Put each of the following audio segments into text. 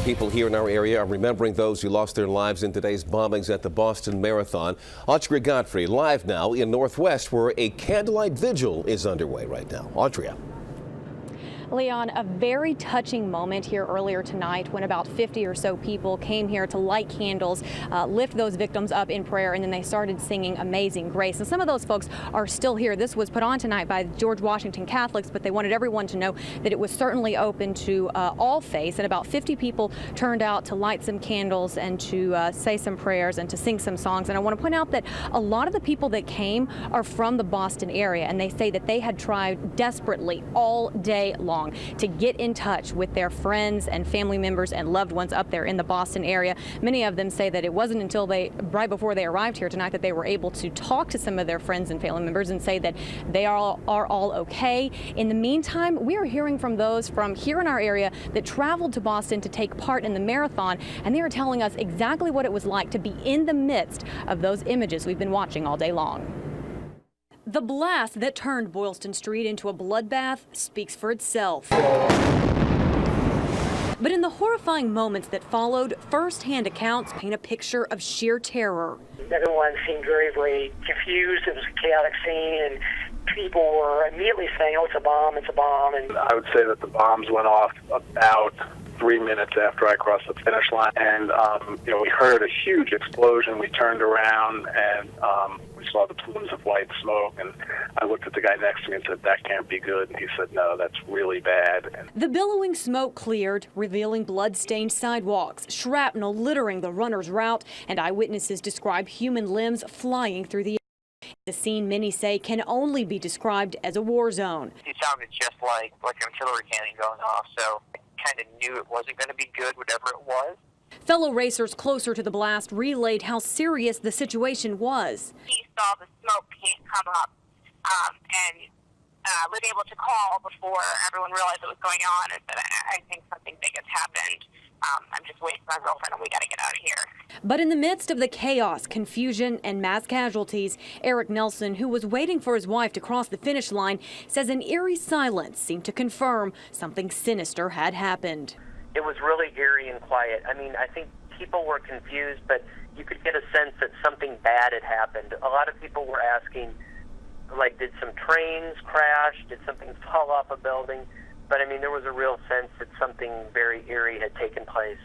People here in our area are remembering those who lost their lives in today's bombings at the Boston Marathon. Audrey Godfrey live now in Northwest, where a candlelight vigil is underway right now. Audrey. Leon, a very touching moment here earlier tonight when about 50 or so people came here to light candles, lift those victims up in prayer, and then they started singing Amazing Grace. And some of those folks are still here. This was put on tonight by George Washington Catholics, but they wanted everyone to know that it was certainly open to all faiths. And about 50 people turned out to light some candles and to say some prayers and to sing some songs. And I want to point out that a lot of the people that came are from the Boston area, and they say that they had tried desperately all day long to get in touch with their friends and family members and loved ones up there in the Boston area. Many of them say that it wasn't until right before they arrived here tonight that they were able to talk to some of their friends and family members and say that they are all okay. In the meantime, we are hearing from those from here in our area that traveled to Boston to take part in the marathon, and they are telling us exactly what it was like to be in the midst of those images we've been watching all day long. The blast that turned Boylston Street into a bloodbath speaks for itself. But in the horrifying moments that followed, first-hand accounts paint a picture of sheer terror. Everyone seemed very, very confused. It was a chaotic scene, and people were immediately saying, "Oh, it's a bomb, it's a bomb." And I would say that the bombs went off about 3 minutes after I crossed the finish line, and we heard a huge explosion. We turned around and we saw the plumes of white smoke, and I looked at the guy next to me and said, "That can't be good." And he said, "No, that's really bad." And the billowing smoke cleared, revealing blood-stained sidewalks, shrapnel littering the runner's route, and eyewitnesses describe human limbs flying through the air. The scene, many say, can only be described as a war zone. It sounded just like an artillery cannon going off, so I kind of knew it wasn't going to be good, whatever it was. Fellow racers closer to the blast relayed how serious the situation was. He saw the smoke come up and was able to call before everyone realized what was going on and said, "I think something big has happened. I'm just waiting for my girlfriend and we got to get out of here." But in the midst of the chaos, confusion, and mass casualties, Eric Nelson, who was waiting for his wife to cross the finish line, says an eerie silence seemed to confirm something sinister had happened. it was really eerie and quiet. I mean, I think people were confused, but you could get a sense that something bad had happened. A lot of people were asking, like, did some trains crash? Did something fall off a building? But, I mean, there was a real sense that something very eerie had taken place.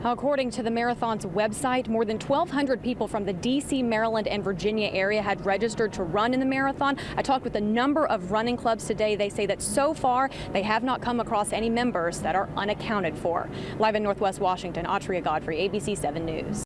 According to the marathon's website, more than 1,200 people from the D.C., Maryland, and Virginia area had registered to run in the marathon. I talked with a number of running clubs today. They say that so far they have not come across any members that are unaccounted for. Live in Northwest Washington, Audrey Godfrey, ABC 7 News.